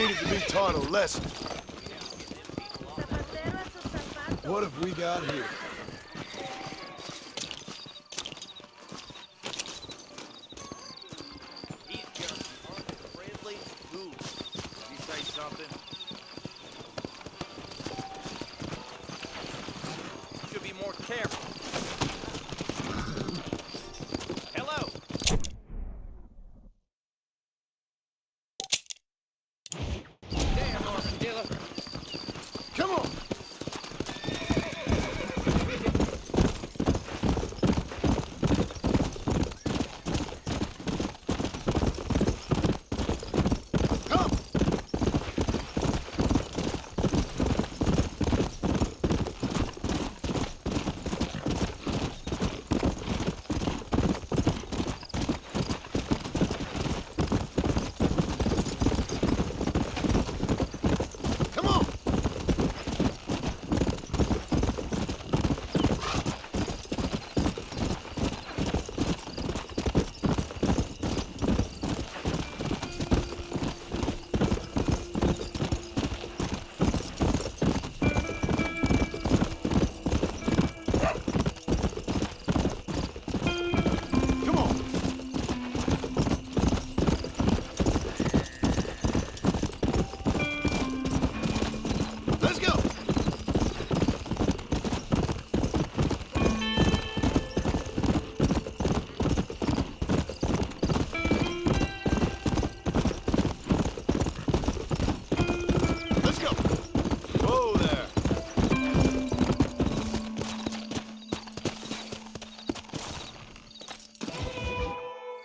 needed to be taught a lesson. What have we got here? These just unfriendly ghouls. Did you say something? Should be more careful. Hello. Damn, Armadillo. Come on!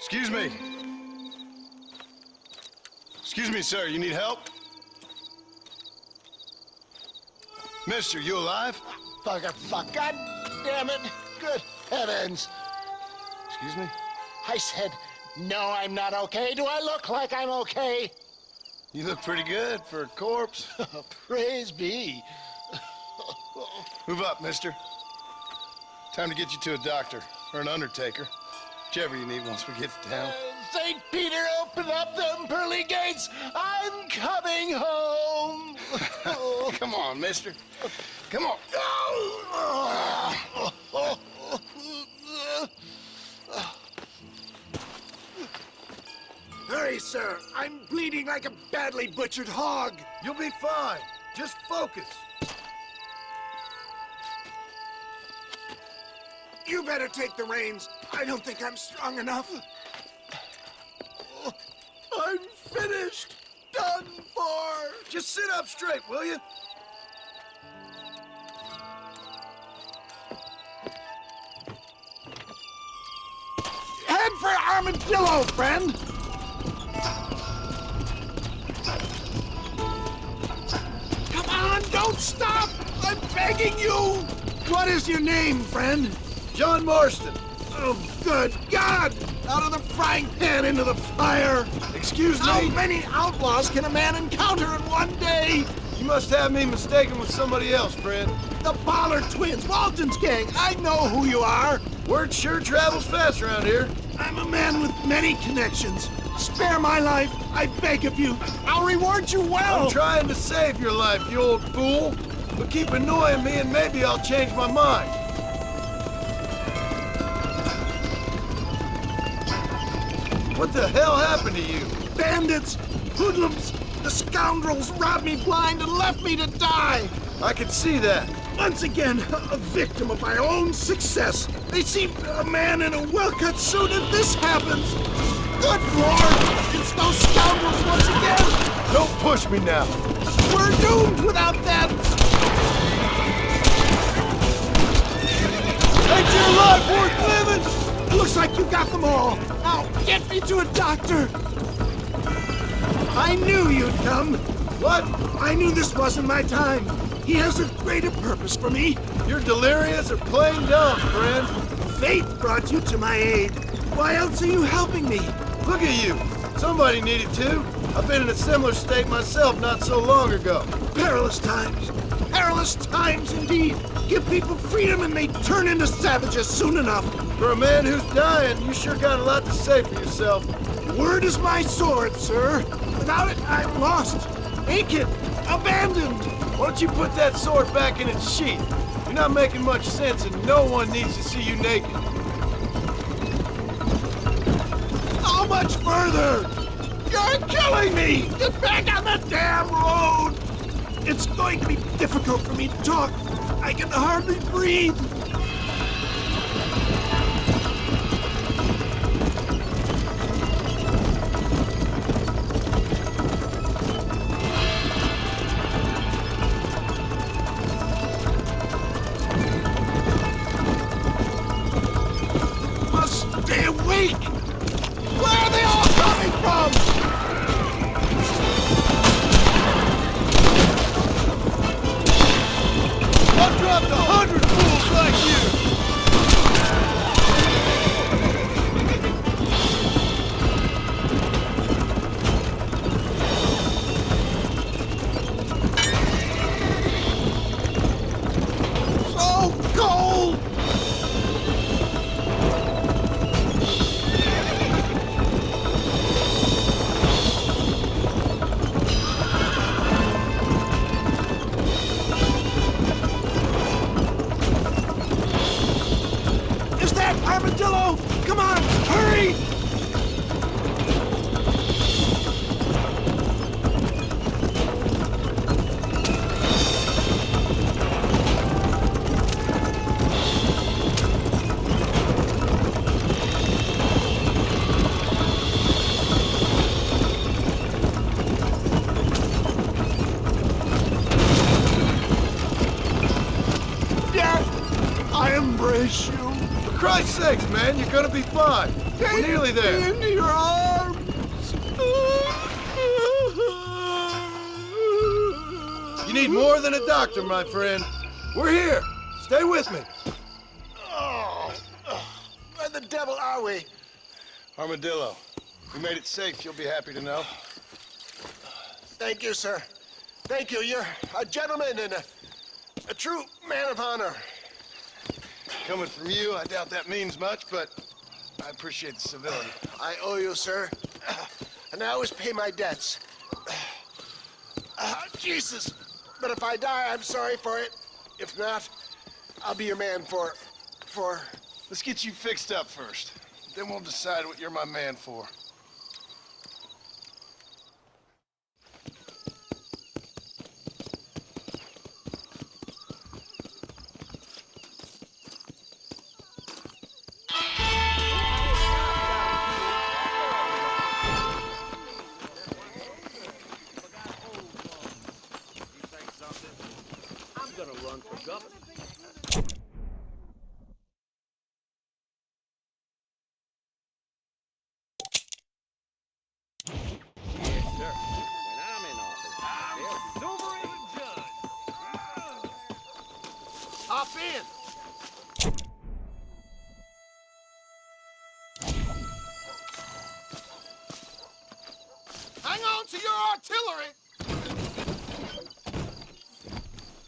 Excuse me. Excuse me, sir. You need help? Mister, you alive? Fuck, God damn it. Good heavens. Excuse me? I said, no, I'm not okay. Do I look like I'm okay? You look pretty good for a corpse. Praise be. Move up, mister. Time to get you to a doctor or an undertaker. Whichever you need once we get to town. St. Peter, open up them pearly gates. I'm coming home. Come on, mister. Come on. Hurry, sir. I'm bleeding like a badly butchered hog. You'll be fine. Just focus. You better take the reins. I don't think I'm strong enough. I'm finished. Done for. Just sit up straight, will you? Head for Armadillo, friend. Come on, don't stop. I'm begging you. What is your name, friend? John Marston. Oh, good God! Out of the frying pan into the fire! Excuse How me. many outlaws can a man encounter in one day? You must have me mistaken with somebody else, friend. The Bollard twins, Walton's gang. I know who you are. Word sure travels fast around here. I'm a man with many connections. Spare my life, I beg of you. I'll reward you well. I'm trying to save your life, you old fool. But keep annoying me and maybe I'll change my mind. What the hell happened to you? Bandits, hoodlums, the scoundrels robbed me blind and left me to die. I can see that. Once again, a victim of my own success. They see a man in a well-cut suit and this happens. Good Lord! It's those scoundrels once again! Don't push me now. We're doomed without them! Ain't your life worth living? Looks like you got them all. Now, get me to a doctor! I knew you'd come. What? I knew this wasn't my time. He has a greater purpose for me. You're delirious or plain dumb, friend. Fate brought you to my aid. Why else are you helping me? Look at you. Somebody needed to. I've been in a similar state myself not so long ago. Perilous times. Perilous times indeed. Give people freedom and they turn into savages soon enough. For a man who's dying, you sure got a lot to say for yourself. Word is my sword, sir. Without it, I'm lost. Naked! Abandoned! Why don't you put that sword back in its sheath? You're not making much sense and no one needs to see you naked. How much further? You're killing me! Get back on the damn road! It's going to be difficult for me to talk. I can hardly breathe. Must stay awake! Where are they all coming from? I've dropped 100 fools like you! So cold! Is that Armadillo? Come on, hurry! Dad, I embrace you. For Christ's sakes, man, you're gonna be fine. We're nearly there. Into your arms. You need more than a doctor, my friend. We're here. Stay with me. Where the devil are we? Armadillo, we made it safe, you'll be happy to know. Thank you, sir. Thank you. You're a gentleman and a true man of honor. Coming from you, I doubt that means much, but I appreciate the civility. I owe you, sir. And I always pay my debts. Jesus. But if I die, I'm sorry for it. If not, I'll be your man for... Let's get you fixed up first. Then we'll decide what you're my man for. You say something? I'm gonna run for governor. Yes, sir. When I'm in office, there'll be silver in the judge. Hop in. Hang on to your artillery!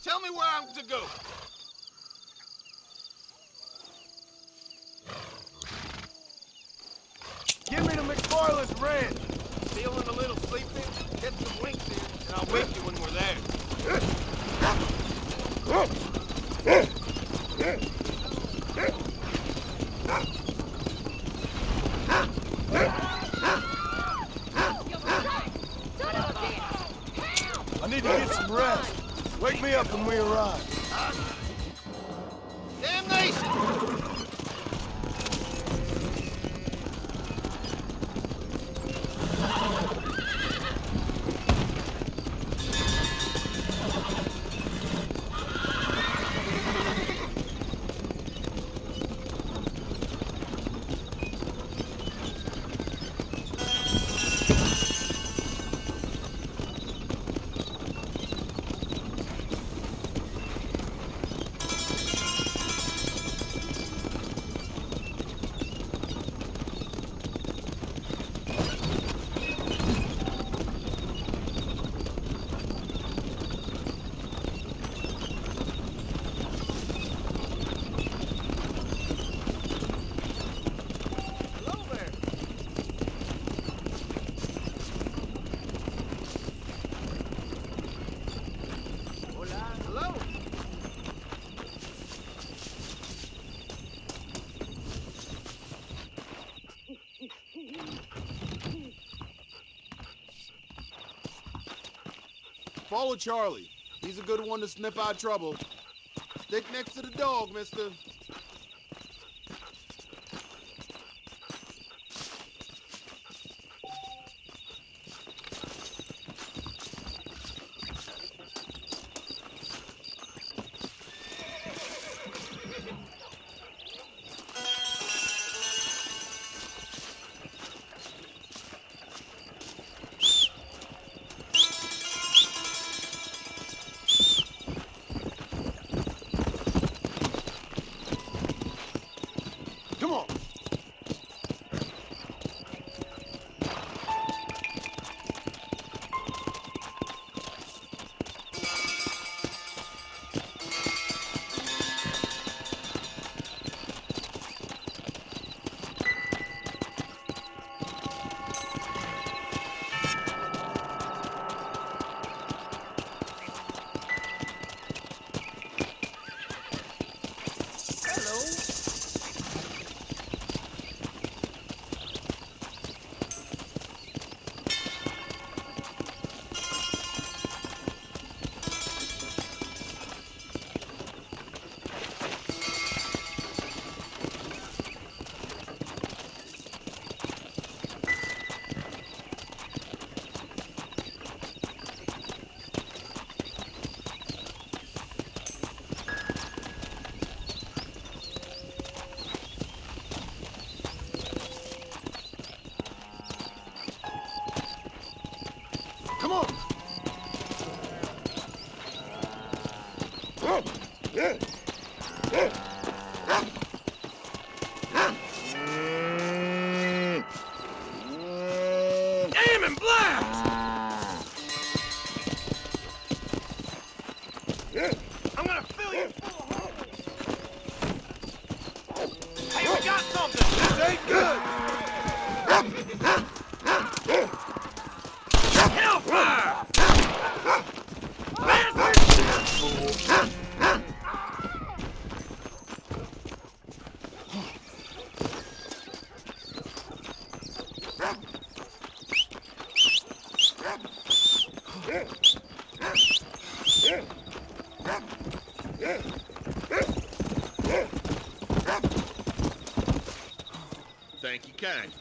Tell me where I'm to go. Give me the McFarland's ranch. Feeling a little sleepy? Get some winks in, and I'll wake you when we're there. I need to get some rest. Wake me up when we arrive. Damnation! Follow Charlie. He's a good one to sniff out trouble. Stick next to the dog, mister. Come on. Come on. Aim and blast! I'm gonna fill you full of holes. Hey, we got something! This ain't good! Hellfire! Thank you, kind.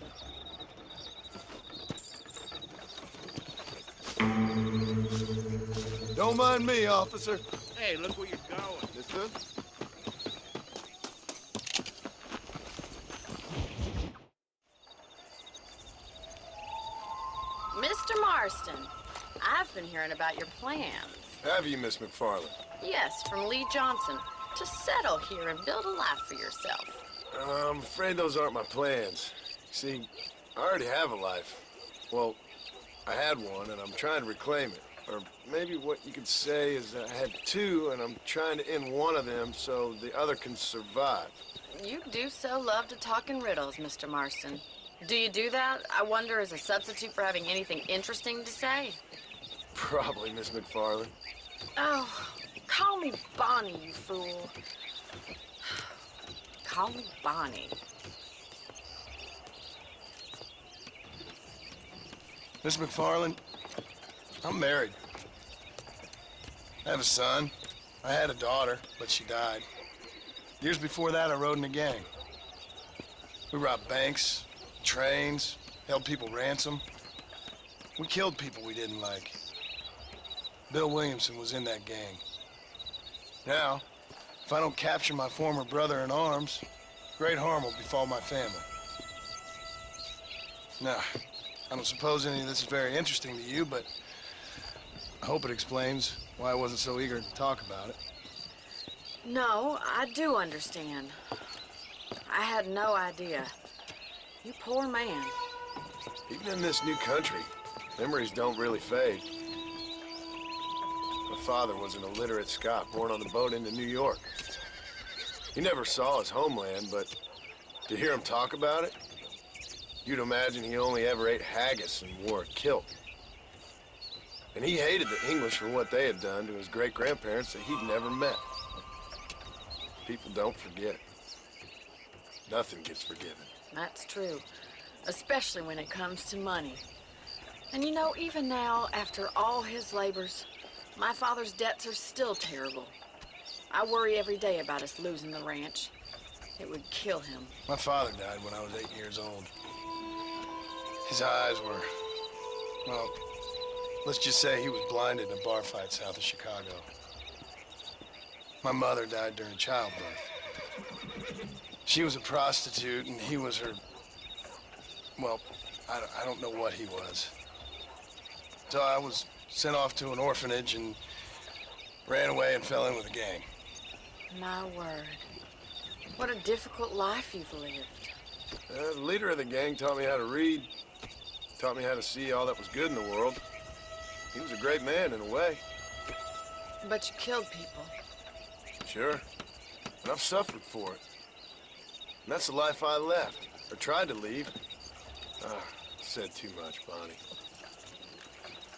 Don't mind me, officer. Hey, look where you're going. Mister? Mr. Marston, I've been hearing about your plans. Have you, Miss McFarland? Yes, from Lee Johnson, to settle here and build a life for yourself. I'm afraid those aren't my plans. See, I already have a life. Well, I had one, and I'm trying to reclaim it. Or maybe what you could say is that I had two, and I'm trying to end one of them so the other can survive. You do so love to talk in riddles, Mr. Marston. Do you do that, I wonder, as a substitute for having anything interesting to say? Probably, Miss McFarland. Oh, call me Bonnie, you fool. Call me Bonnie. Miss McFarland, I'm married. I have a son. I had a daughter, but she died. Years before that, I rode in a gang. We robbed banks, trains, held people ransom. We killed people we didn't like. Bill Williamson was in that gang. Now, if I don't capture my former brother in arms, great harm will befall my family. Now, I don't suppose any of this is very interesting to you, but I hope it explains why I wasn't so eager to talk about it. No, I do understand. I had no idea. You poor man. Even in this new country, memories don't really fade. My father was an illiterate Scot born on the boat into New York. He never saw his homeland, but to hear him talk about it, you'd imagine he only ever ate haggis and wore a kilt. And he hated the English for what they had done to his great-grandparents that he'd never met. People don't forget. Nothing gets forgiven. That's true, especially when it comes to money. And you know, even now, after all his labors, My father's debts are still terrible. I worry every day about us losing the ranch. It would kill him. My father died when I was 8 years old. His eyes were, well, let's just say he was blinded in a bar fight south of Chicago. My mother died during childbirth. She was a prostitute and he was her, well, I don't know what he was. So I was sent off to an orphanage and ran away and fell in with a gang. My word. What a difficult life you've lived. The leader of the gang taught me how to read, taught me how to see all that was good in the world. He was a great man in a way. But you killed people. Sure. And I've suffered for it. And that's the life I left, or tried to leave. Said too much, Bonnie.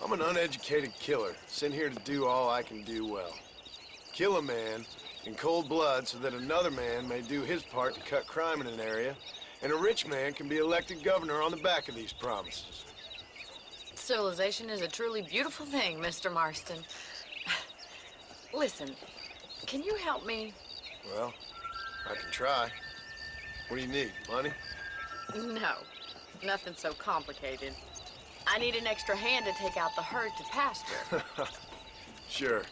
I'm an uneducated killer, sent here to do all I can do well. Kill a man in cold blood so that another man may do his part to cut crime in an area, and a rich man can be elected governor on the back of these promises. Civilization is a truly beautiful thing, Mr. Marston. Listen, can you help me? Well, I can try. What do you need, money? No, nothing so complicated. I need an extra hand to take out the herd to pasture. Sure.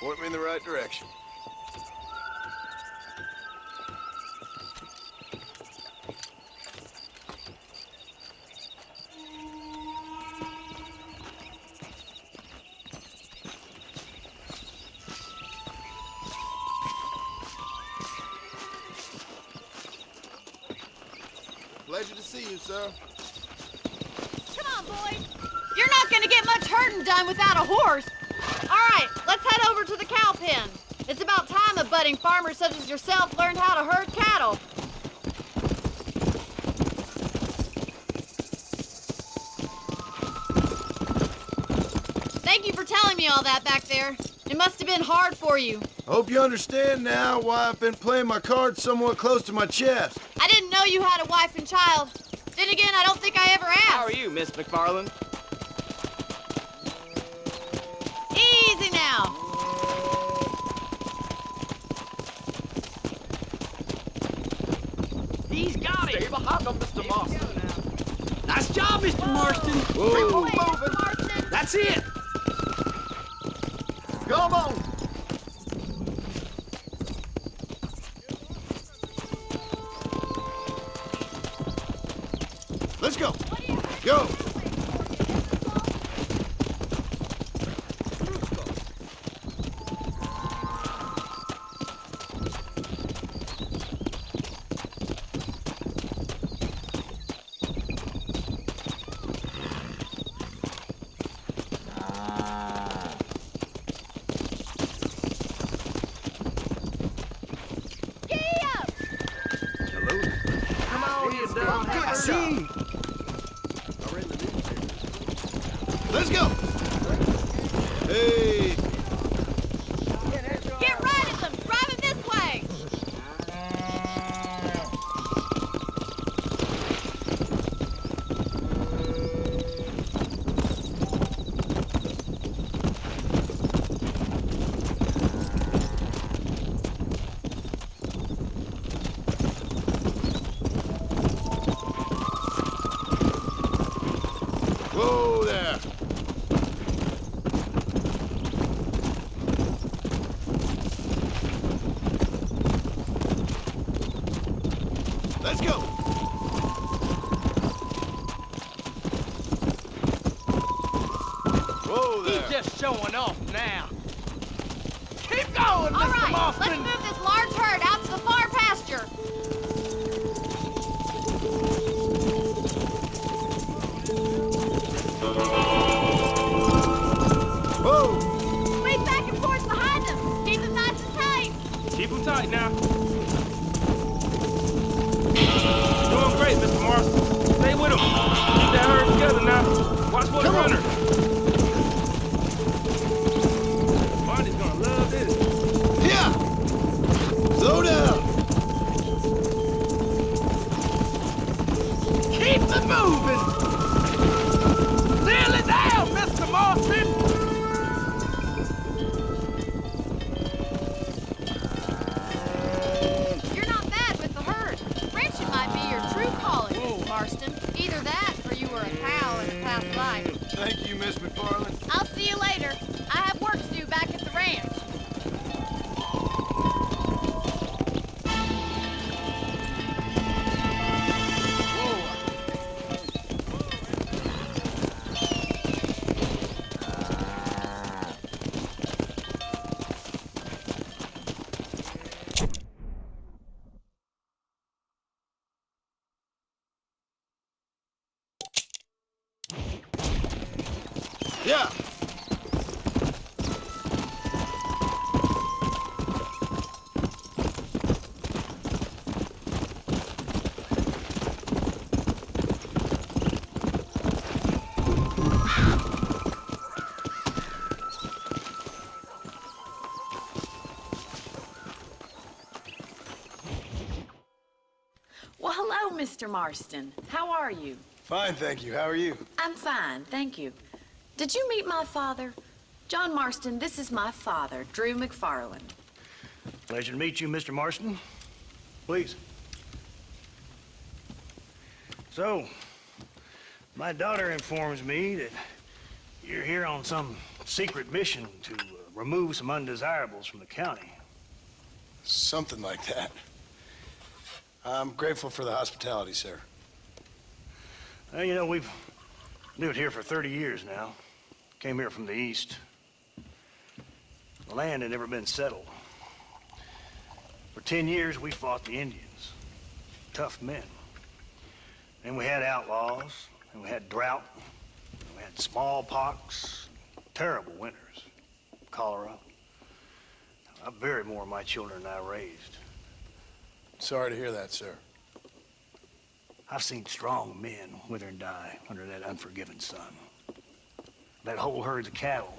Point me in the right direction. Pleasure to see you, sir. Come on, boys. You're not gonna get much herding done without a horse. All right, let's head over to the cow pen. It's about time a budding farmer such as yourself learned how to herd cattle. Thank you for telling me all that back there. It must have been hard for you. Hope you understand now why I've been playing my cards somewhat close to my chest. I didn't know you had a wife and child. Then again, I don't think I ever asked. How are you, Miss McFarland? Easy now. He's got it. Stay behind him, Mr. Marston. Nice job, Mr. Marston. Whoa. Mr. Marston. That's it. Come on. Let's go. Go. I see. Let's go. Hey. Get right at them. Drive them this way. Whoa there. Let's go. Whoa there. He's just showing off now. Keep going, All Mr. right, let's Marston. move this large herd out to the far pasture. Whoa. Squeeze back and forth behind them. Keep them nice and tight. Keep him tight now. Doing great, Mr. Marston. Stay with him. Keep that herd together now. Watch for the runner. Marty's gonna love this. Yeah. Slow down. Keep it moving. Nearly Yeah. Well, hello, Mr. Marston. How are you? Fine, thank you. How are you? I'm fine, thank you. Did you meet my father? John Marston, this is my father, Drew McFarland. Pleasure to meet you, Mr. Marston. Please. So, my daughter informs me that you're here on some secret mission to remove some undesirables from the county. Something like that. I'm grateful for the hospitality, sir. Well, you know, we've lived here for 30 years now. Came here from the east. The land had never been settled. For 10 years, we fought the Indians. Tough men. Then we had outlaws, and we had drought, and we had smallpox, terrible winters, cholera. I buried more of my children than I raised. Sorry to hear that, sir. I've seen strong men wither and die under that unforgiving sun. That whole herds of cattle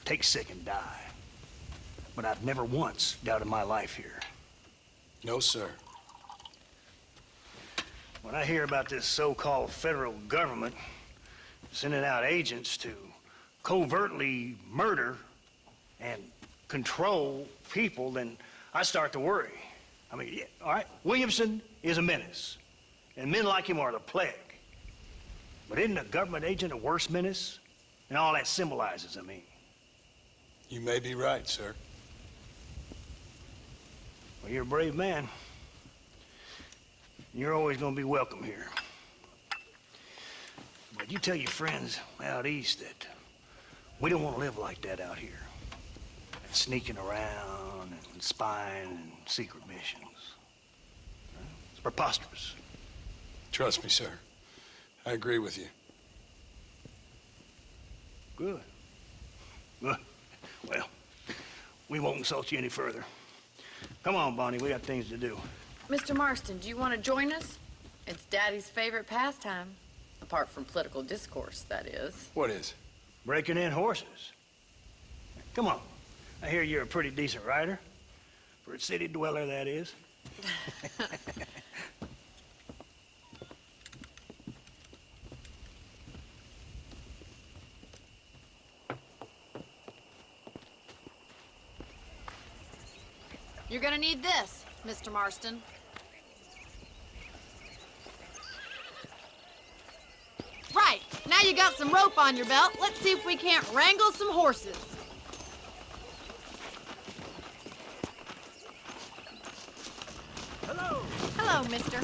take sick and die. But I've never once doubted my life here. No, sir. When I hear about this so-called federal government sending out agents to covertly murder and control people, then I start to worry. I mean, yeah, all right, Williamson is a menace, and men like him are the plague. But isn't a government agent a worse menace? And all that symbolizes, I mean. You may be right, sir. Well, you're a brave man. You're always gonna be welcome here. But you tell your friends out east that we don't want to live like that out here. Sneaking around and spying and secret missions. It's preposterous. Trust me, sir. I agree with you. Good. Good. Well, we won't insult you any further. Come on, Bonnie, we got things to do. Mr. Marston, do you want to join us? It's Daddy's favorite pastime. Apart from political discourse, that is. What is? Breaking in horses. Come on. I hear you're a pretty decent rider. For a city dweller, that is. You're gonna need this, Mr. Marston. Right, now you got some rope on your belt. Let's see if we can't wrangle some horses. Hello. Hello, mister.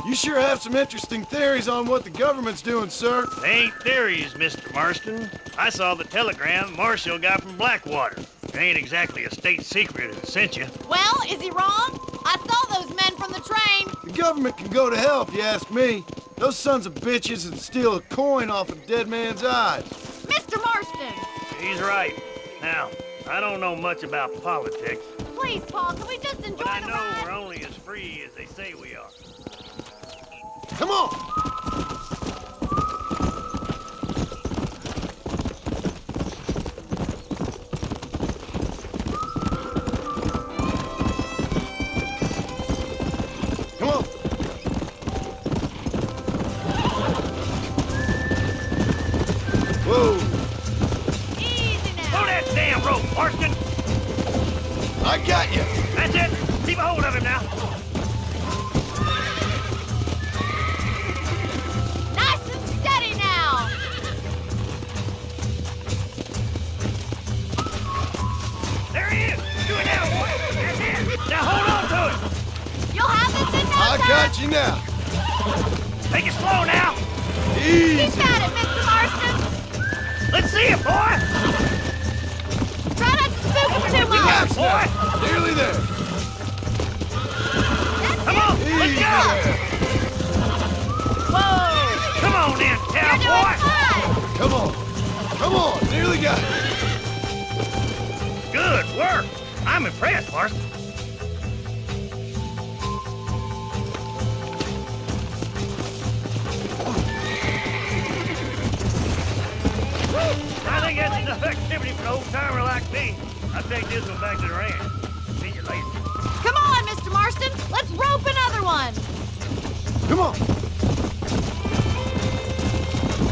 You sure have some interesting theories on what the government's doing, sir. They ain't theories, Mr. Marston. I saw the telegram Marshall got from Blackwater. It ain't exactly a state secret it sent you. Well, is he wrong? I saw those men from the train. The government can go to hell if you ask me. Those sons of bitches would steal a coin off a dead man's eyes. Mr. Marston! He's right. Now, I don't know much about politics, Please, Paul, can we just enjoy but I the know ride? we're only as free as they say we are. Come on! Come on! Whoa! Easy now. Throw that damn rope, Marston! I got you! That's it! Keep a hold of him now! Nice and steady now. There he is! Do it now, boy! That's it! Now hold on to it! You'll have this in no I time. got you now! Take it slow now! Easy! Keep at it, Mr. Marston. Let's see it, boy! Relax, boy. Nearly there. Come on, let's Easy go. there. Whoa! Come on in, You're doing cowboy. fine! Come on. Come on. Nearly got it. Good work. I'm impressed, Marston. I think that's enough activity for an old-timer like me. I'll take this one back to the ranch. See you later. Come on, Mr. Marston! Let's rope another one! Come on.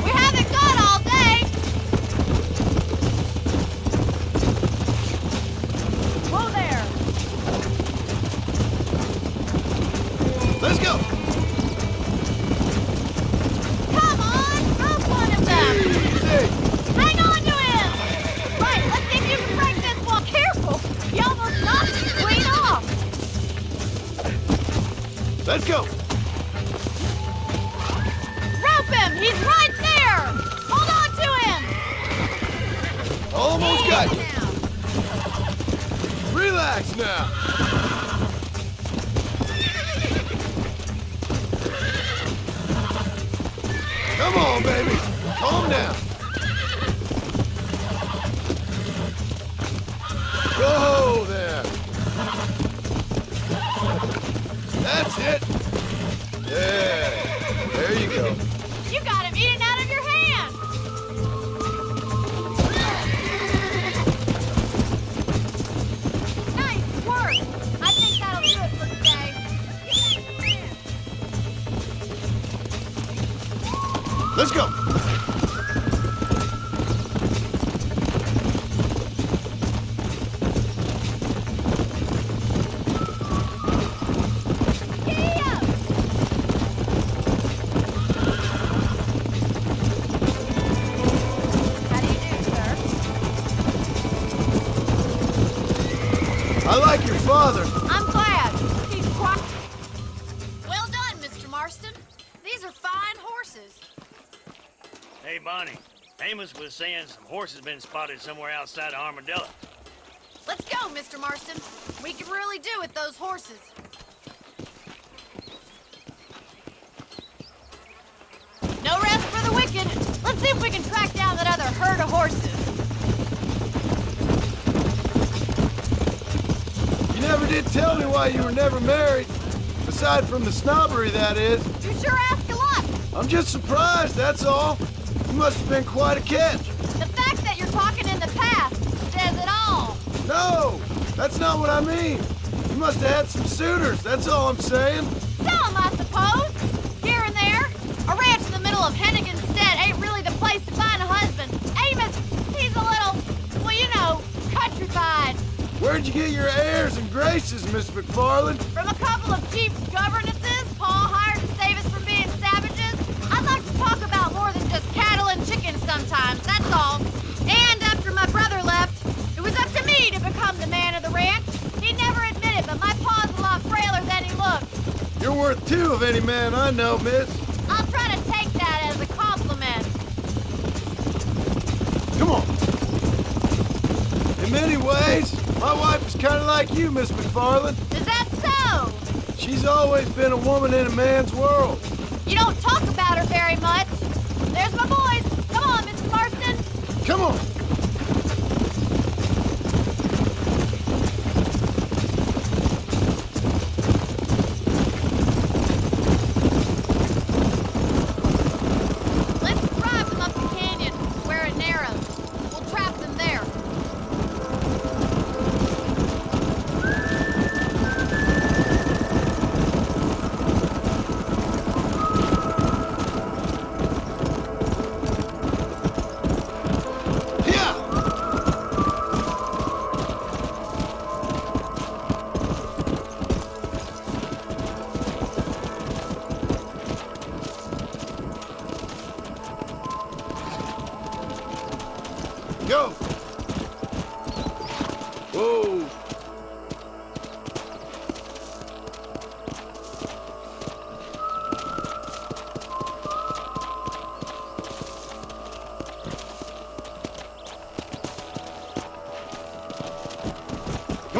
We haven't got all day! Whoa there! Let's go. Come on! Rope one of them! Easy. Hang on to him! Right, let's see if you can break this one. Careful! You almost knocked it clean off! Let's go. Rope him! He's right there! Hold on to him! Almost got you. Now. Relax now. Come on, baby. Calm down. Go there. That's it. There you go. You got him eating out of your hand! Nice work! I think that'll do it for today. Let's go. Yeah! How do you do, sir? I like your father. I'm glad. He's quite... Well done, Mr. Marston. These are fine horses. Hey, Bonnie. Amos was saying some horses been spotted somewhere outside of Armadillo. Let's go, Mr. Marston. We can really do with those horses. No rest for the wicked. Let's see if we can track down that other herd of horses. You never did tell me why you were never married. Aside from the snobbery, that is. You sure ask a lot. I'm just surprised, that's all. You must have been quite a catch. The fact that you're talking in the past says it all. No, that's not what I mean. You must have had some suitors, that's all I'm saying. Some, I suppose. Here and there. A ranch in the middle of Hennigan's Stead ain't really the place to find a husband. Amos, he's a little, well, you know, countrified. Where'd you get your airs and graces, Miss McFarland? From a couple of cheap governesses Paul hired to save us from being savages. I'd like to talk about more than just cattle and chickens sometimes, that's all. And after my brother left, it was up to me to become the man of the ranch. He never admitted, but my pa's a lot frailer than he looked. You're worth two of any man I know, miss. I'll try to take that as a compliment. Come on. In many ways, my wife is kind of like you, Miss McFarland. Is that so? She's always been a woman in a man's world. You don't talk about her very much. There's my boys. Come on, Mr. Marston. Come on. Let's drive them up the canyon where it narrows. We'll trap them there. Yeah. Go. Whoa. Come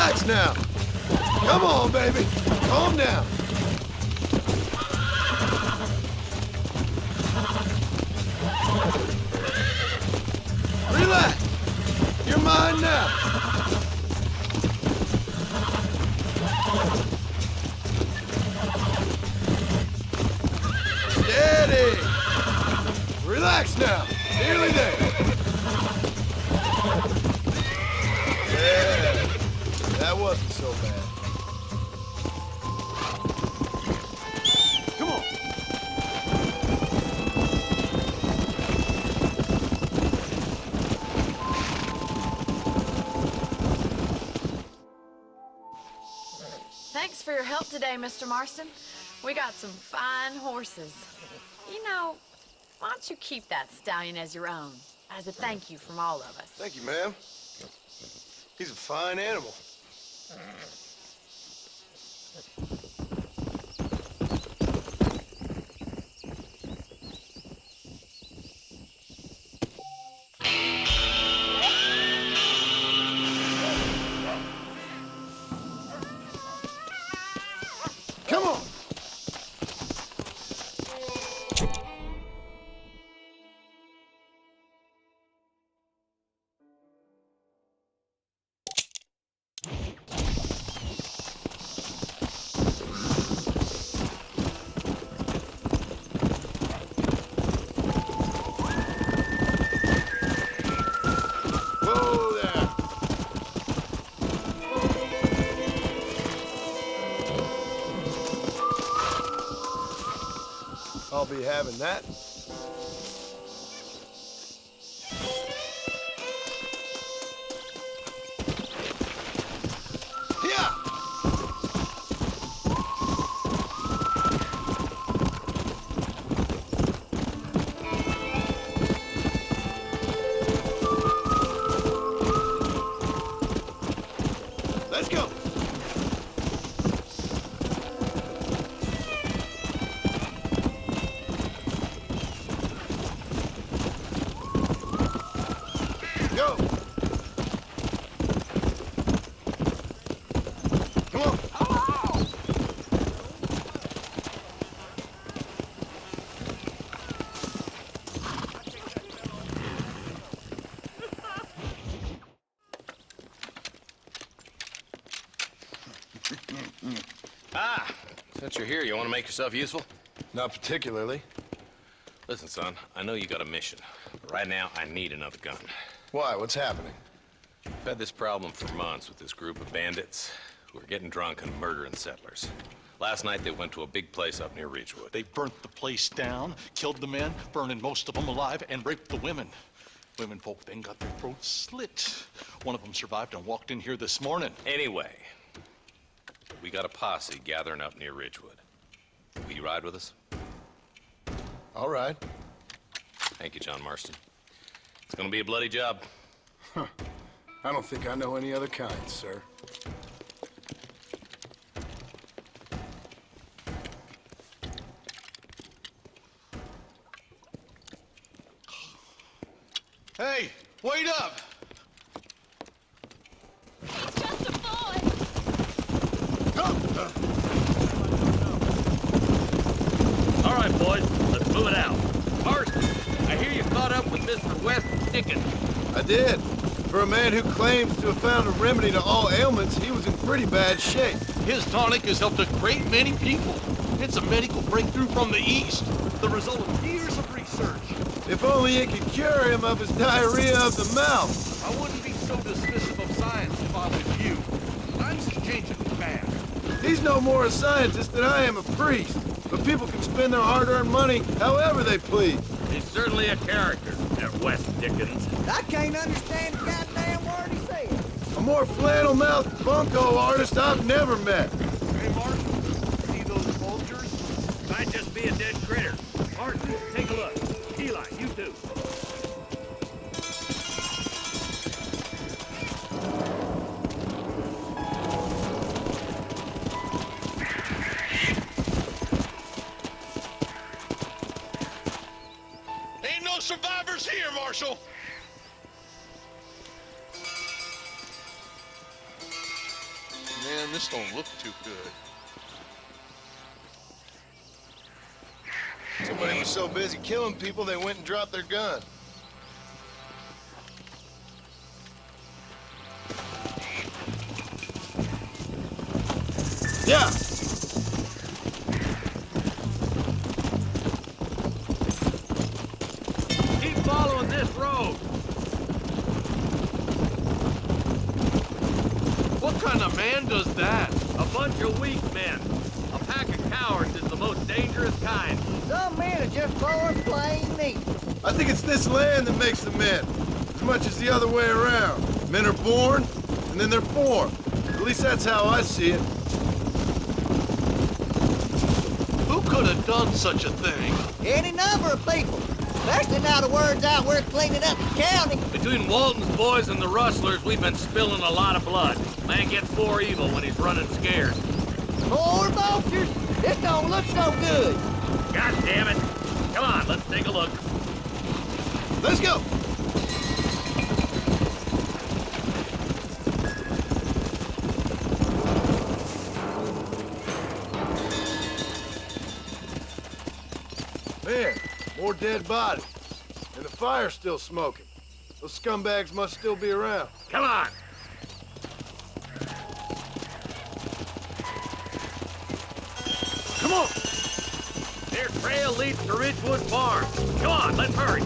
Relax now. Come on, baby. Calm down. Relax. You're mine now. Steady. Relax now. Nearly there. Yeah. That wasn't so bad. Come on. Thanks for your help today, Mr. Marston. We got some fine horses. You know, why don't you keep that stallion as your own, as a thank you from all of us? Thank you, ma'am. He's a fine animal. Come on. Whoa there. I'll be having that. Yeah. Let's go. Go. Come on. Since you're here, you want to make yourself useful? Not particularly. Listen, son, I know you got a mission. But right now, I need another gun. Why? What's happening? I've had this problem for months with this group of bandits who are getting drunk and murdering settlers. Last night, they went to a big place up near Ridgewood. They burnt the place down, killed the men, burning most of them alive, and raped the women. Women folk then got their throats slit. One of them survived and walked in here this morning. Anyway, we got a posse gathering up near Ridgewood. Will you ride with us? All right. Thank you, John Marston. It's gonna be a bloody job. I don't think I know any other kind, sir. Hey, wait up! He's just a boy. All right, boys, let's move it out. Marston, I hear you caught up with Mr. West Dickens. I did. For a man who claims to have found a remedy to all ailments, he was in pretty bad shape. His tonic has helped a great many people. It's a medical breakthrough from the East, the result of years of research. If only it could cure him of his diarrhea of the mouth. I wouldn't be so dismissive of science if I was you. Times is changing fast. He's no more a scientist than I am a priest. But people can spend their hard-earned money however they please. He's certainly a character, that West Dickens. I can't understand a goddamn word he said. A more flannel-mouthed bunco artist I've never met. Hey, Martin, see those vultures? Might just be a dead critter. Martin, take a look. Eli, you too. Ain't no survivors here, Marshal! this don't look too good. Somebody was so busy killing people, they went and dropped their gun. Yeah. Keep following this road. What kind of man does that? A bunch of weak men. A pack of cowards is the most dangerous kind. Some men are just born plain neat. I think it's this land that makes the men, as much as the other way around. Men are born, and then they're formed. At least that's how I see it. Who could have done such a thing? Any number of people. Especially now the word's out we're cleaning up the county. Between Walton's boys and the rustlers, we've been spilling a lot of blood. Man gets for evil when he's running scared. More vultures? This don't look so good. God damn it. Come on, let's take a look. Let's go. Man, more dead bodies. And the fire's still smoking. Those scumbags must still be around. Come on. Come on! Their trail leads to Ridgewood Farm. Come on, let's hurry.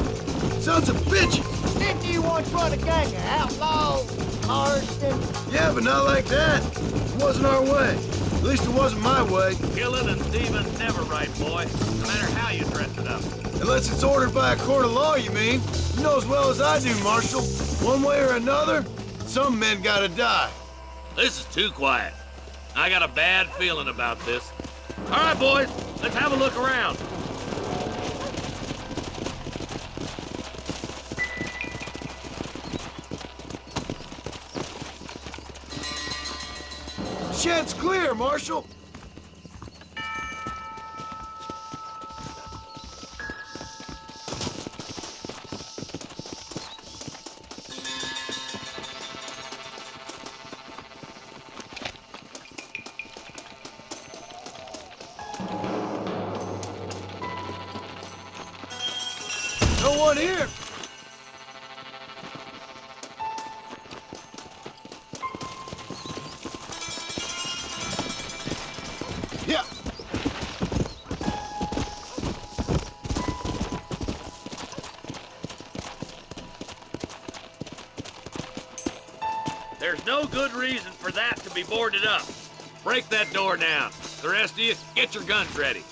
Sons of bitches! Didn't you once run a gang of outlaws, Marston? Yeah, but not like that. It wasn't our way. At least it wasn't my way. Killing and thieving's never right, boy. No matter how you dress it up. Unless it's ordered by a court of law, you mean? You know as well as I do, Marshal. One way or another, some men gotta die. This is too quiet. I got a bad feeling about this. All right, boys, let's have a look around. Shed's clear, Marshal. No one here. Yeah. There's no good reason for that to be boarded up. Break that door down. The rest of you, get your guns ready.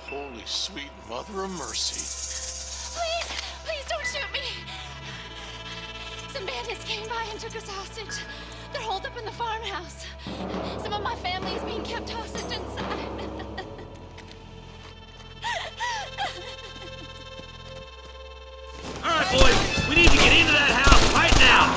Holy sweet mother of mercy. Please don't shoot me. Some bandits came by and took us hostage. They're holed up in the farmhouse. Some of my family is being kept hostage inside. All right, boys, we need to get into that house right now.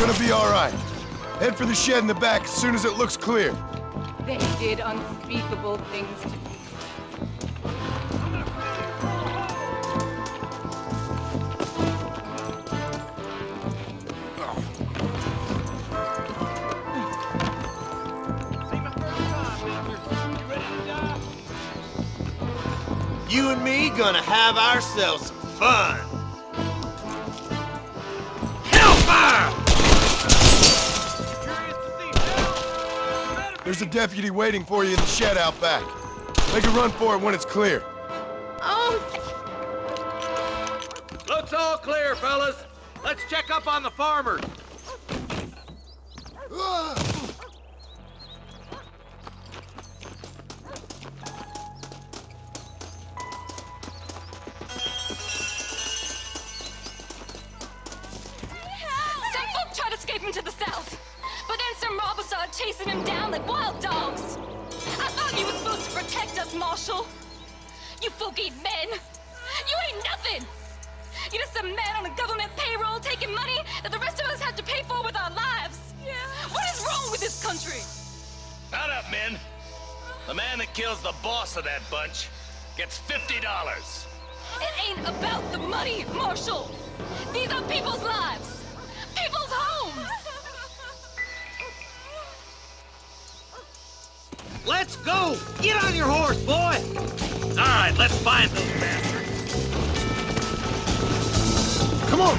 Gonna be all right. Head for the shed in the back as soon as it looks clear. They did unspeakable things to me. You and me gonna have ourselves some fun. Hellfire! There's a deputy waiting for you in the shed out back. Make a run for it when it's clear. Oh, Looks all clear, fellas. Let's check up on the farmers. Some folk tried escaping to the south, but then some robbers started chasing him down like wild dogs. I thought you were supposed to protect us, Marshal. You folk ain't men. You ain't nothing. You're just some man on a government payroll taking money that the rest of us have to pay for with our lives. Yeah. What is wrong with this country? Shut up, men. The man that kills the boss of that bunch gets $50. It ain't about the money, Marshal. These are people's lives. People's homes. Let's go! Get on your horse, boy! All right, let's find those bastards. Come on!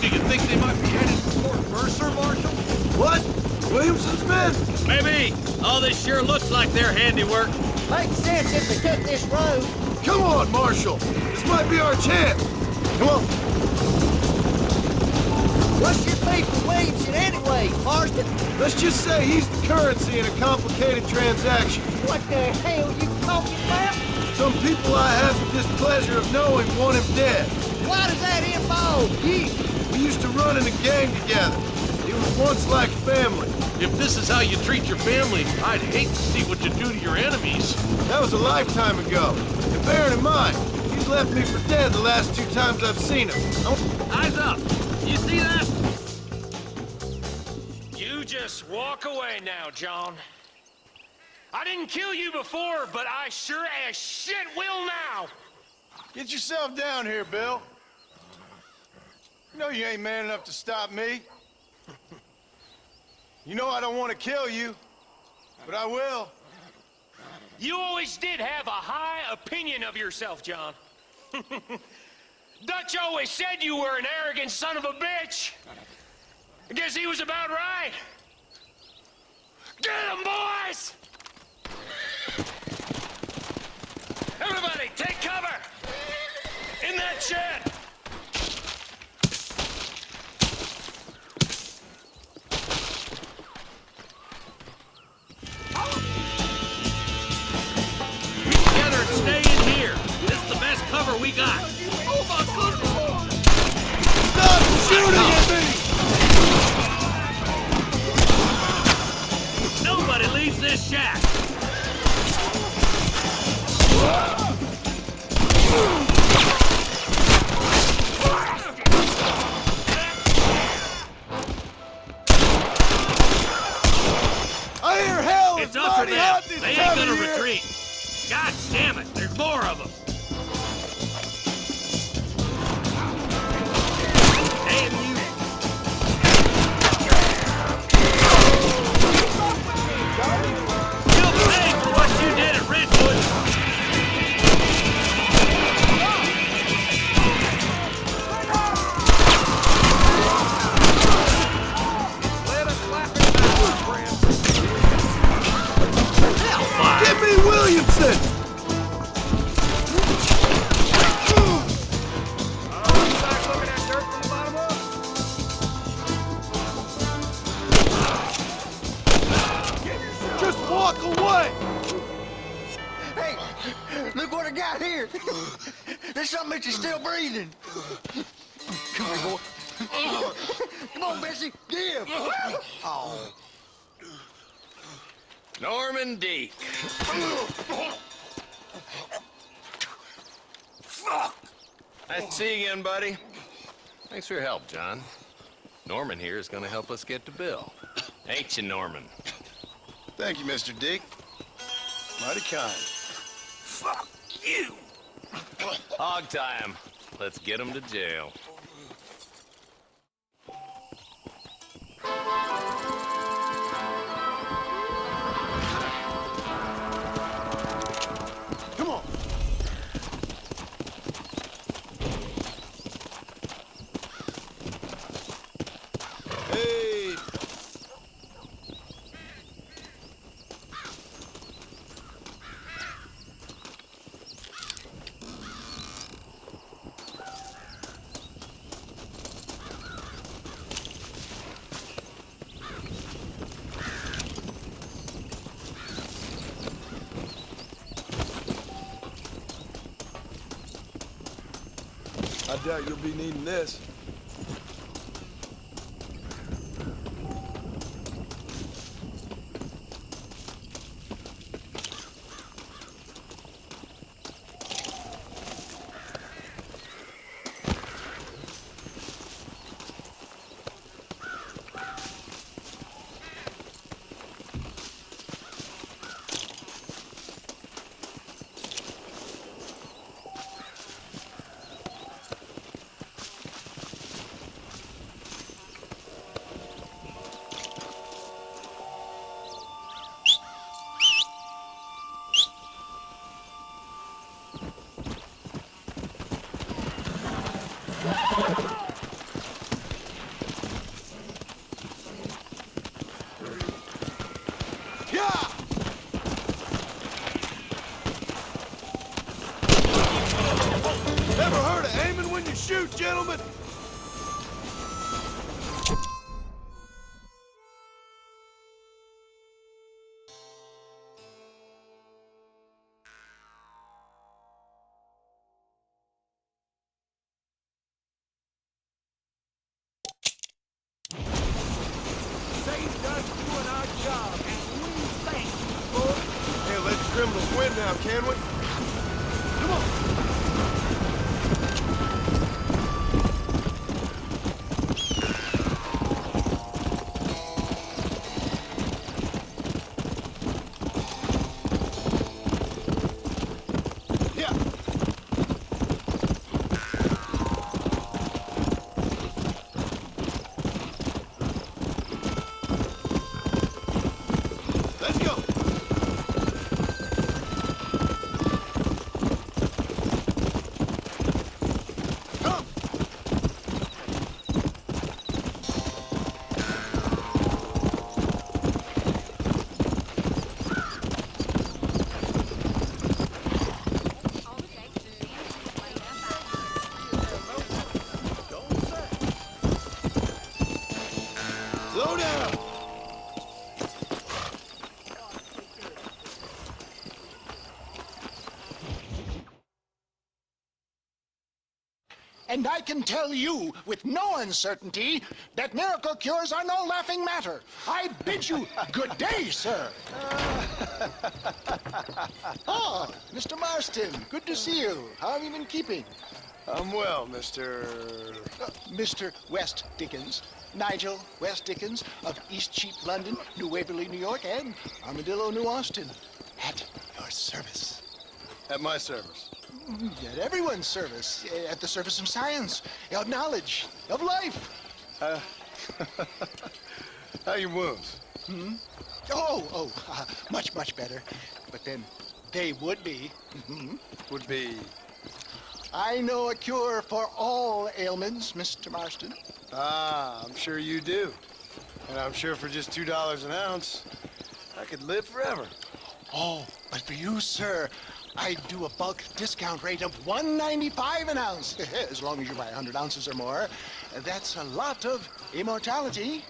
Do you think they might be headed for Fort Mercer, Marshal? What? Williamson's men? Maybe. All this sure looks like their handiwork. Makes sense if they took this road. Come on, Marshal. This might be our chance. Come on. What's your beef with Williamson anyway, Marston? Let's just say he's the currency in a complicated transaction. What the hell you talking about? Some people I have the displeasure of knowing want him dead. Why does that involve you? We used to run in a gang together. It was once like family. If this is how you treat your family, I'd hate to see what you do to your enemies. That was a lifetime ago. And bearing in mind, he's left me for dead the last 2 times I've seen him. Eyes up! You see that? You just walk away now, John. I didn't kill you before, but I sure as shit will now. Get yourself down here, Bill. You know you ain't man enough to stop me. You know I don't want to kill you, but I will. You always did have a high opinion of yourself, John. Dutch always said you were an arrogant son of a bitch. I guess he was about right. Get him, boys! Everybody, take cover! In that shed! We together and stay in here. This is the best cover we got. Oh my goodness! Stop shooting at me! Nobody leaves this shack. I hear hell is It's us or mighty them. hot this They time ain't gonna of year. retreat. God damn it, there's more of them. Damn you. You'll pay for what you did at Ridgewood. Give me Williamson! Just walk away! Hey, look what I got here. There's something that you're still breathing. Come here, boy. Come on, Bessie, give. Oh. Norman Deek. Nice to see you again, buddy. Thanks for your help, John. Norman here is gonna help us get to Bill. Ain't you, Norman? Thank you, Mr. Dick. Mighty kind. Fuck you! Hog time. Let's get him to jail. I doubt you'll be needing this. Ever heard of aiming when you shoot, gentlemen? Saved us doing our job, and we thank you, boys. Can't let the criminals win now, can we? Come on. Slow down! And I can tell you with no uncertainty that miracle cures are no laughing matter. I bid you good day, sir. Oh, Mr. Marston, good to see you. How have you been keeping? I'm well, Mr. Mr. West Dickens. Nigel West Dickens of East Cheap, London, New Waverly, New York, and Armadillo, New Austin. At your service. At my service. At everyone's service. At the service of science, of knowledge, of life. How are your wounds? Much, much better. But then they would be. Would be? I know a cure for all ailments, Mr. Marston. Ah, I'm sure you do. And I'm sure for just $2 an ounce, I could live forever. Oh, but for you, sir, I do a bulk discount rate of $1.95 an ounce, as long as you buy 100 ounces or more. That's a lot of immortality.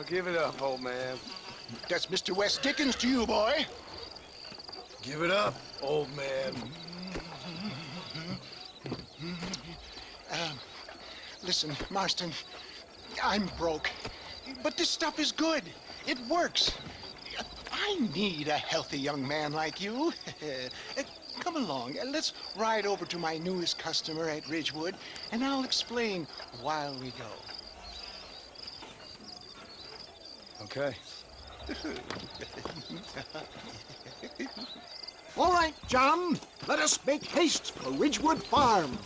Give it up, old man. That's Mr. West Dickens to you, boy. Give it up, old man. Listen, Marston, I'm broke, but this stuff is good. It works. I need a healthy young man like you. Come along, let's ride over to my newest customer at Ridgewood, and I'll explain while we go. Okay. All right, John, let us make haste for Ridgewood Farm.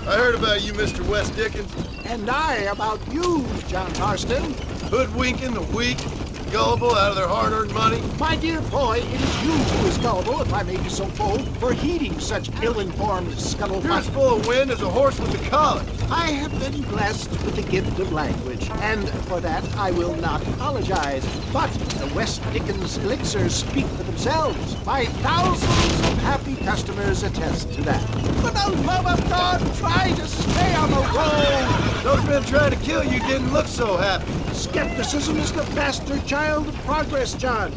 I heard about you, Mr. West Dickens. And I about you, John Marston. Hoodwinking the weak, gullible out of their hard-earned money. My dear boy, it is you who is gullible, if I may be so bold, for heeding such ill-informed scuttlebutt. You're as full of wind as a horse with a collar. I have been blessed with the gift of language, and for that I will not apologize. But the West Dickens elixirs speak for themselves. My thousands of happy customers attest to that. For the love of God, try to stay on the road! Those men trying to kill you didn't look so happy. Skepticism is the bastard child of progress, John.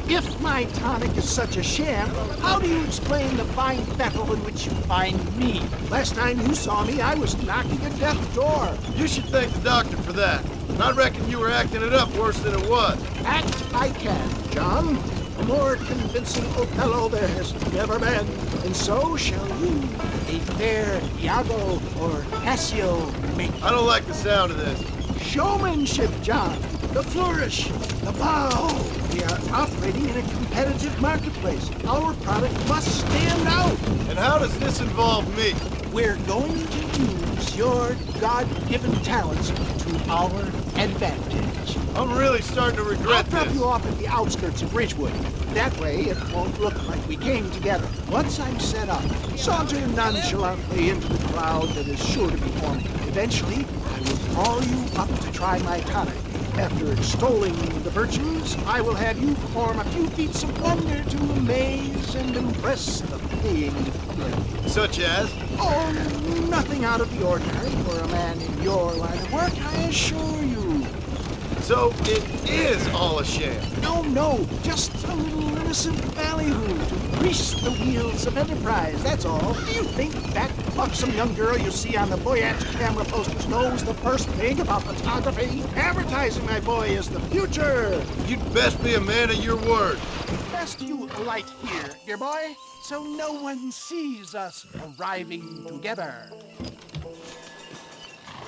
If my tonic is such a sham, how do you explain the fine fettle in which you find me? Last time you saw me, I was knocking at death's door. You should thank the doctor for that. And I reckon you were acting it up worse than it was. Act I can, John. A more convincing Othello there has never been. And so shall you, a fair Iago or Cassio make. I don't like the sound of this. Showmanship, John. The flourish, the bow. We are operating in a competitive marketplace. Our product must stand out. And how does this involve me? We're going to use your God-given talents to our advantage. I'm really starting to regret I'll drop this. you off at the outskirts of Ridgewood. That way, it won't look like we came together. Once I'm set up, saunter nonchalantly into the crowd that is sure to be forming. Eventually, I will call you up to try my tonic. After extolling the virtues, I will have you perform a few feats of wonder to amaze and impress the paying public. Such as? Oh, nothing out of the ordinary for a man in your line of work, I assure you. So it is all a sham? No, just a little innocent ballyhoo to grease the wheels of enterprise, that's all. Do you think that buxom young girl you see on the Voyage camera posters knows the first thing about photography? Advertising, my boy, is the future. You'd best be a man of your word. Best you alight here, dear boy, so no one sees us arriving together.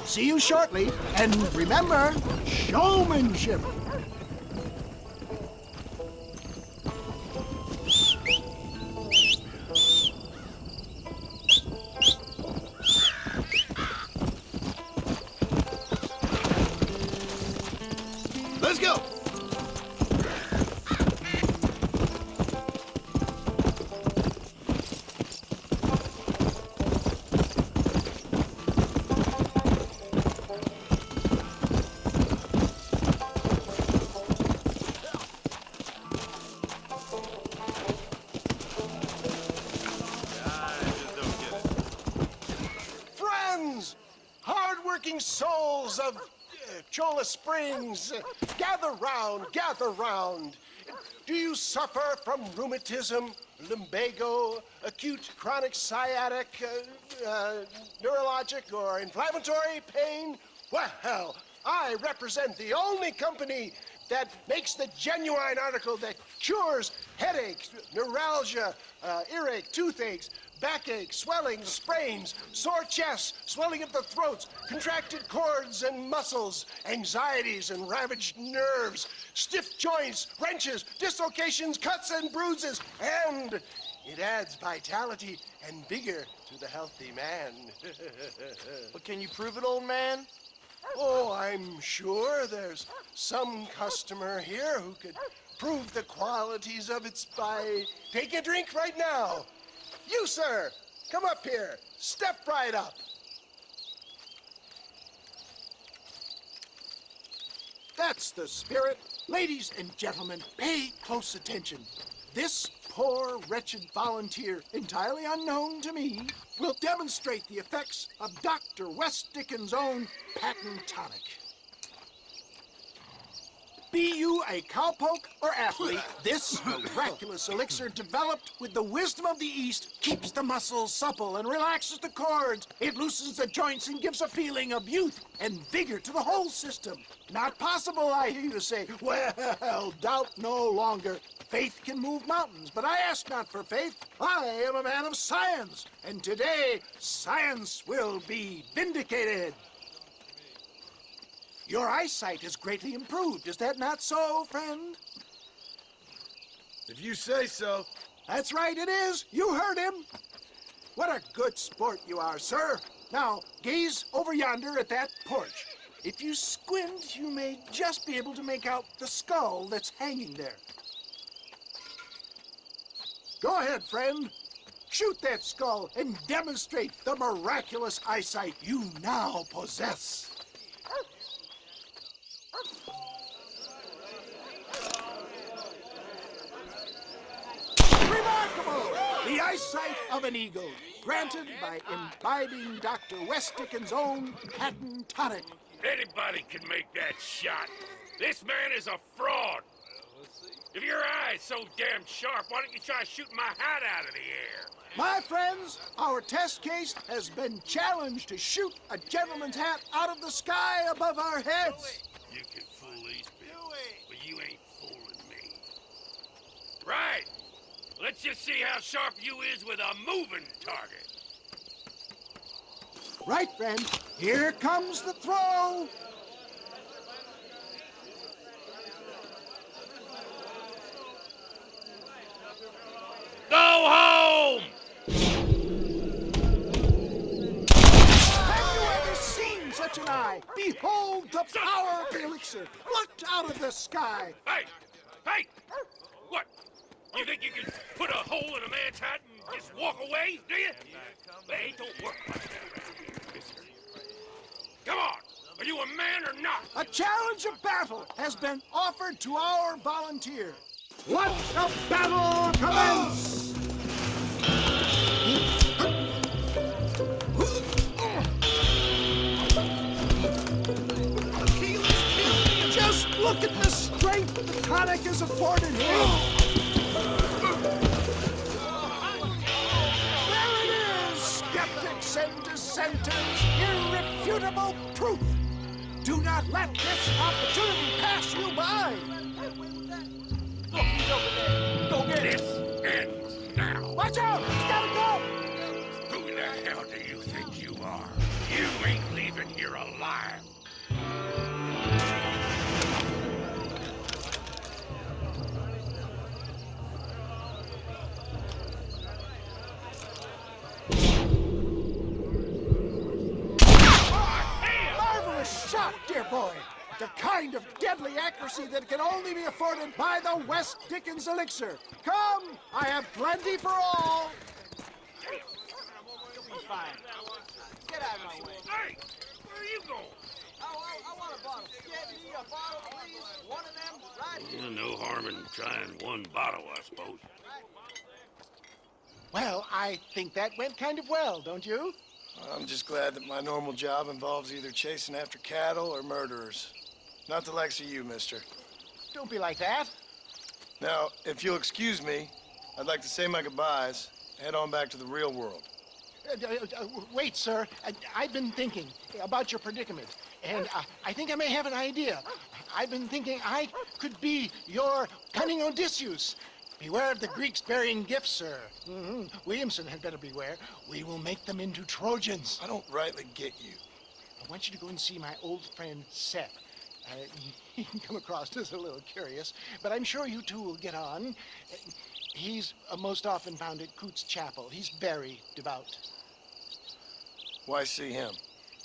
See you shortly, and remember, showmanship. Let's go! Friends, hard-working souls of Cholla Springs, gather round, gather round. Do you suffer from rheumatism, lumbago, acute chronic sciatic, neurologic, or inflammatory pain? Well, I represent the only company that makes the genuine article that cures headaches, neuralgia, earache, toothaches, backache, swelling, sprains, sore chests, swelling of the throats, contracted cords and muscles, anxieties and ravaged nerves, stiff joints, wrenches, dislocations, cuts and bruises, and it adds vitality and vigor to the healthy man. But can you prove it, old man? Oh, I'm sure there's some customer here who could prove the qualities of it by taking a drink right now. You, sir, come up here. Step right up. That's the spirit. Ladies and gentlemen, pay close attention. This poor, wretched volunteer, entirely unknown to me, will demonstrate the effects of Dr. West Dickens' own patent tonic. Be you a cowpoke or athlete, this miraculous elixir developed with the wisdom of the East keeps the muscles supple and relaxes the cords. It loosens the joints and gives a feeling of youth and vigor to the whole system. Not possible, I hear you say. Well, doubt no longer. Faith can move mountains, but I ask not for faith. I am a man of science, and today science will be vindicated. Your eyesight is greatly improved. Is that not so, friend? If you say so. That's right, it is. You heard him. What a good sport you are, sir. Now, gaze over yonder at that porch. If you squint, you may just be able to make out the skull that's hanging there. Go ahead, friend. Shoot that skull and demonstrate the miraculous eyesight you now possess. Remarkable! The eyesight of an eagle, granted by imbibing Dr. West Dickens' own patent tonic. Anybody can make that shot. This man is a fraud. If your eye's so damn sharp, why don't you try shooting my hat out of the air? My friends, our test case has been challenged to shoot a gentleman's hat out of the sky above our heads. You can fool these people, but you ain't fooling me. Right. Let's just see how sharp you is with a moving target. Right, friend. Here comes the throw. Go home! Have you ever seen such an eye? Behold the power of the elixir, plucked out of the sky. Hey! Hey! What? You think you can put a hole in a man's hat and just walk away, do you? Hey, it don't work like that around here, mister. Come on! Are you a man or not? A challenge of battle has been offered to our volunteer. Let the battle commence! Just look at the strength the tonic has afforded him! There it is, skeptics and dissenters, irrefutable proof! Do not let this opportunity pass you by! Look, he's over there. Go get This him. ends now. Watch out! He's gotta go! Who the hell do you think you are? You ain't leaving here alive. Marvelous shot, dear boy! The kind of deadly accuracy that can only be afforded by the West Dickens elixir. Come, I have plenty for all. You'll be fine. Get out of my way. Hey, where are you going? I want a bottle. Get me a bottle, please. One of them right here. No harm in trying one bottle, I suppose. Well, I think that went kind of well, don't you? I'm just glad that my normal job involves either chasing after cattle or murderers. Not the likes of you, mister. Don't be like that. Now, if you'll excuse me, I'd like to say my goodbyes, head on back to the real world. Wait, sir. I've been thinking about your predicament, and I think I may have an idea. I've been thinking I could be your cunning Odysseus. Beware of the Greeks burying gifts, sir. Williamson had better beware. We will make them into Trojans. I don't rightly get you. I want you to go and see my old friend Seth. He can come across as a little curious, but I'm sure you two will get on. He's most often found at Coots Chapel. He's very devout. Why see him?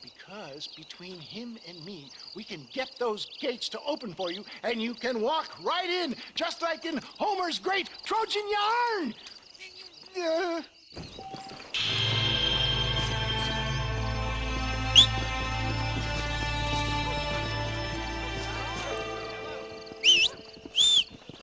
Because between him and me, we can get those gates to open for you, and you can walk right in, just like in Homer's great Trojan yarn!